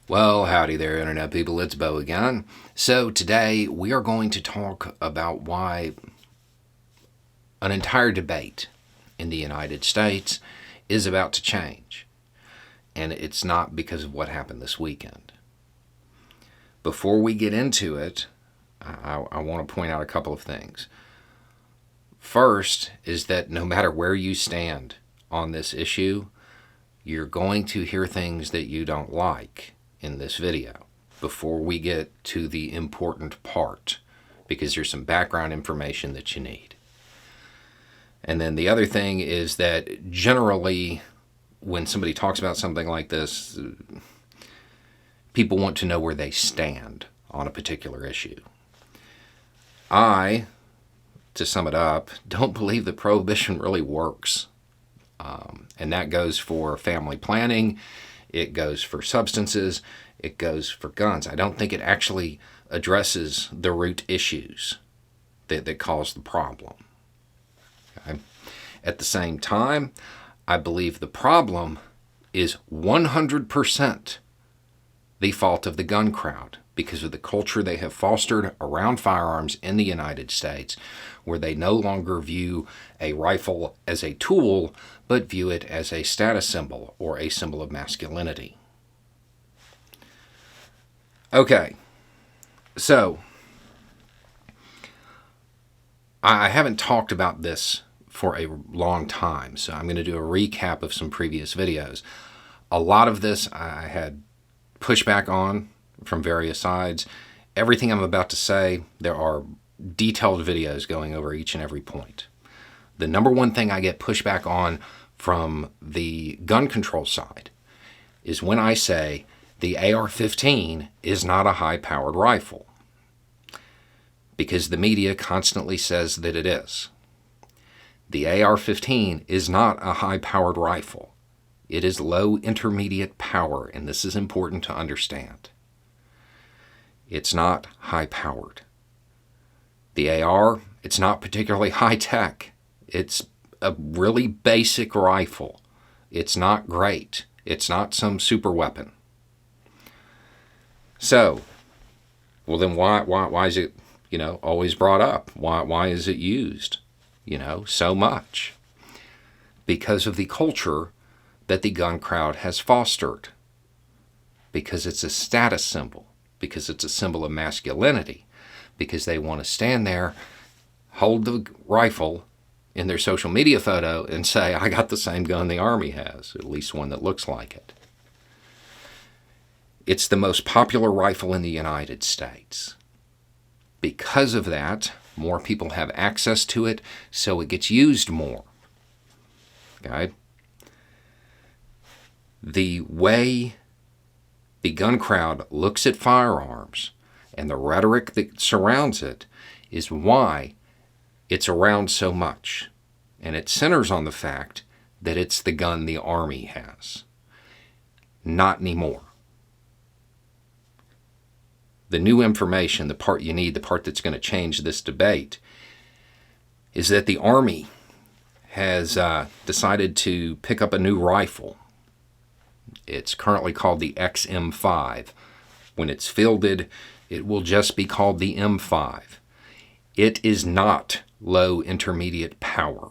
Well, howdy there, Internet people. It's Bo again. So, today we are going to talk about why an entire debate in the United States is about to change. And it's not because of what happened this weekend. Before we get into it, I want to point out a couple of things. First is that no matter where you stand on this issue, you're going to hear things that you don't like in this video before we get to the important part, because there's some background information that you need. And then the other thing is that generally when somebody talks about something like this, people want to know where they stand on a particular issue. I, to sum it up, don't believe that prohibition really works. And that goes for family planning, it goes for substances, it goes for guns. I don't think it actually addresses the root issues that cause the problem. Okay? At the same time, I believe the problem is 100% the fault of the gun crowd because of the culture they have fostered around firearms in the United States, where they no longer view a rifle as a tool, but view it as a status symbol or a symbol of masculinity. Okay, so I haven't talked about this for a long time, so I'm going to do a recap of some previous videos. A lot of this I had pushback on from various sides. Everything I'm about to say, there are detailed videos going over each and every point. The number one thing I get pushback on from the gun control side is when I say the AR-15 is not a high-powered rifle, because the media constantly says that it is. The AR-15 is not a high-powered rifle. It is low intermediate power, and this is important to understand. It's not high-powered. The AR, it's not particularly high-tech. It's a really basic rifle. It's not great. It's not some super weapon. So, well then why is it, always brought up? Why is it used, so much? Because of the culture that the gun crowd has fostered. Because it's a status symbol. Because it's a symbol of masculinity. Because they want to stand there, hold the rifle in their social media photo and say, I got the same gun the Army has, at least one that looks like it. It's the most popular rifle in the United States. Because of that, more people have access to it, so it gets used more. Okay? The way the gun crowd looks at firearms and the rhetoric that surrounds it is why it's around so much. And it centers on the fact that it's the gun the Army has. Not anymore. The new information, the part you need, the part that's going to change this debate, is that the Army has decided to pick up a new rifle. It's currently called the XM5. When it's fielded, it will just be called the M5. It is not low intermediate power.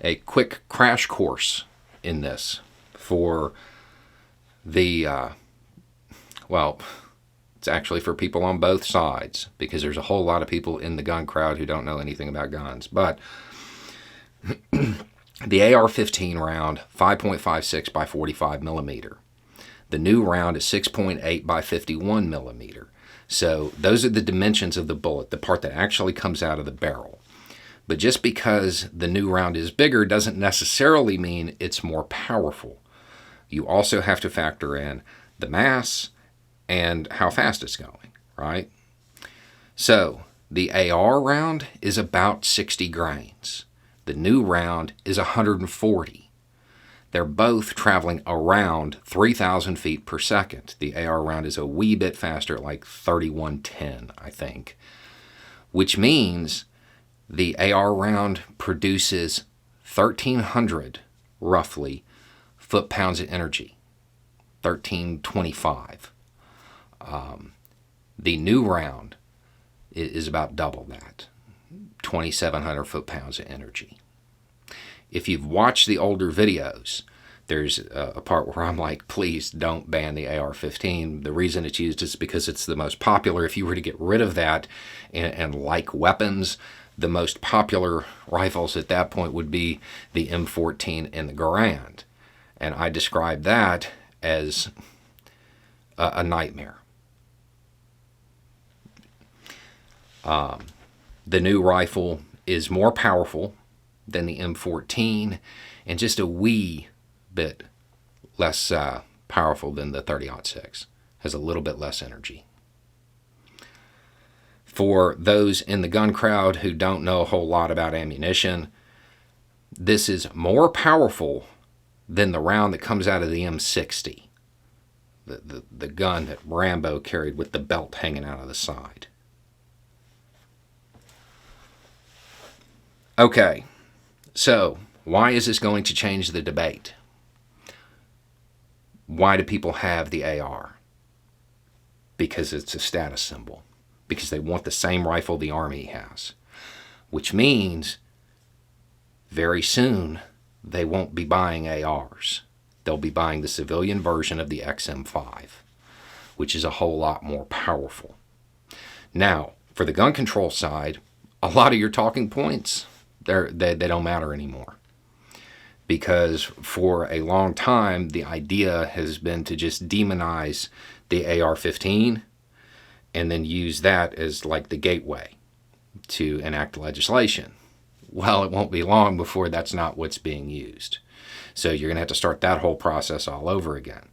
A quick crash course in this for the, it's actually for people on both sides, because there's a whole lot of people in the gun crowd who don't know anything about guns. But the AR-15 round, 5.56 by 45 millimeter. The new round is 6.8 by 51 millimeter. So those are the dimensions of the bullet, the part that actually comes out of the barrel. But just because the new round is bigger doesn't necessarily mean it's more powerful. You also have to factor in the mass and how fast it's going, right? So the AR round is about 60 grains. The new round is 140. They're both traveling around 3,000 feet per second. The AR round is a wee bit faster, like 3110, I think, which means the AR round produces 1,300, roughly, foot-pounds of energy. 1325. The new round is about double that, 2,700 foot-pounds of energy. If you've watched the older videos, there's a part where I'm like, please don't ban the AR-15. The reason it's used is because it's the most popular. If you were to get rid of that and like weapons, the most popular rifles at that point would be the M14 and the Garand. And I describe that as a nightmare. The new rifle is more powerful than the M14 and just a wee bit less powerful than the 30-06. Has a little bit less energy. For those in the gun crowd who don't know a whole lot about ammunition, this is more powerful than the round that comes out of the M60, the gun that Rambo carried with the belt hanging out of the side. Okay, so why is this going to change the debate? Why do people have the AR? Because it's a status symbol. Because they want the same rifle the Army has. Which means very soon they won't be buying ARs. They'll be buying the civilian version of the XM5, which is a whole lot more powerful. Now, for the gun control side, a lot of your talking points, they don't matter anymore. Because for a long time, the idea has been to just demonize the AR-15 and then use that as like the gateway to enact legislation. Well, it won't be long before that's not what's being used. So you're going to have to start that whole process all over again.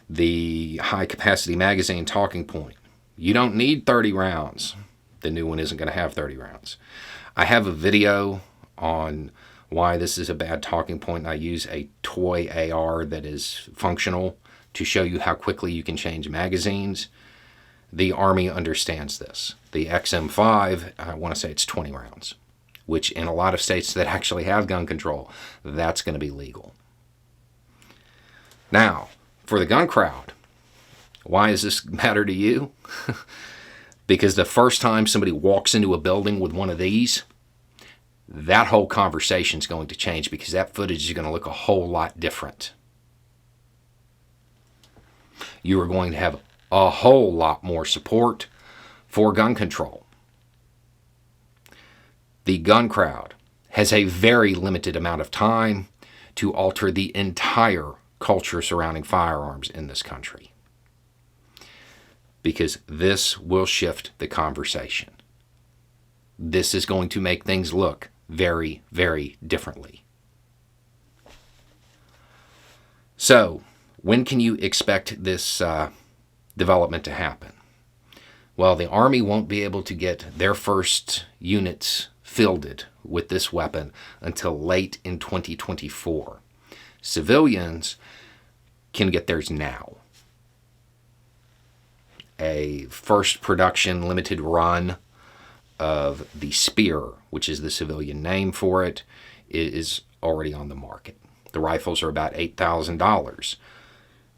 The high-capacity magazine talking point. You don't need 30 rounds. The new one isn't going to have 30 rounds. I have a video on why this is a bad talking point. I use a toy AR that is functional to show you how quickly you can change magazines. The Army understands this. The XM5, I want to say it's 20 rounds, which in a lot of states that actually have gun control, that's going to be legal. Now, for the gun crowd, why does this matter to you? Because the first time somebody walks into a building with one of these, that whole conversation is going to change because that footage is going to look a whole lot different. You are going to have a whole lot more support for gun control. The gun crowd has a very limited amount of time to alter the entire culture surrounding firearms in this country. Because this will shift the conversation. This is going to make things look very, very differently. So, when can you expect this development to happen? Well, the Army won't be able to get their first units fielded with this weapon until late in 2024. Civilians can get theirs now. A first production limited run of the Spear, which is the civilian name for it, is already on the market. The rifles are about $8,000.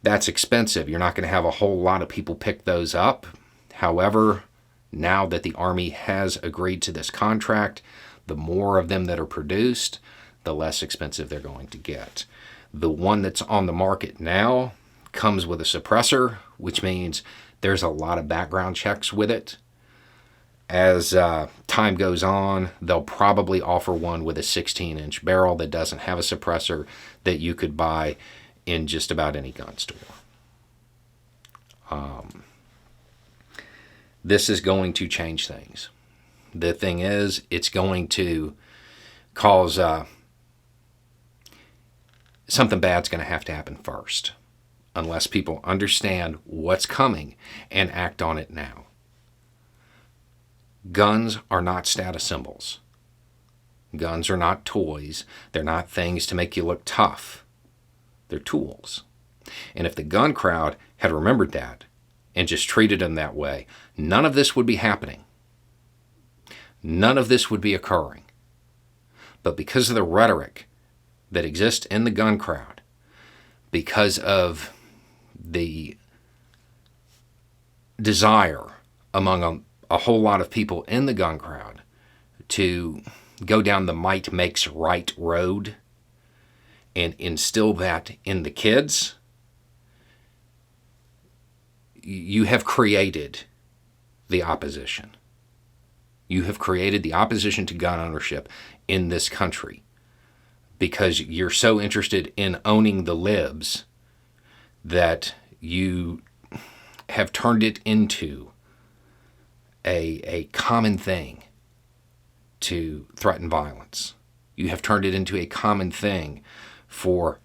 That's expensive. You're not going to have a whole lot of people pick those up. However, now that the Army has agreed to this contract, the more of them that are produced, the less expensive they're going to get. The one that's on the market now comes with a suppressor, which means there's a lot of background checks with it. As time goes on, they'll probably offer one with a 16-inch barrel that doesn't have a suppressor that you could buy in just about any gun store. This is going to change things. The thing is, it's going to cause something bad's going to have to happen first, unless people understand what's coming and act on it now. Guns are not status symbols. Guns are not toys. They're not things to make you look tough. They're tools. And if the gun crowd had remembered that and just treated them that way, none of this would be happening. None of this would be occurring. But because of the rhetoric that exists in the gun crowd, because of the desire among a whole lot of people in the gun crowd to go down the might makes right road and instill that in the kids, you have created the opposition. You have created the opposition to gun ownership in this country because you're so interested in owning the libs that you have turned it into a common thing to threaten violence. You have turned it into a common thing for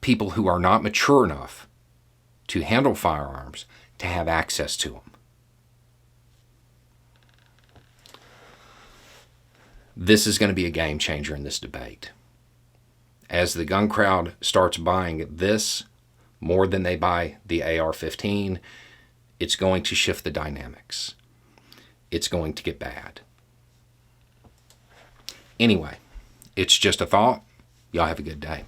people who are not mature enough to handle firearms to have access to them. This is going to be a game changer in this debate. As the gun crowd starts buying this more than they buy the AR-15, it's going to shift the dynamics. It's going to get bad. Anyway, it's just a thought. Y'all have a good day.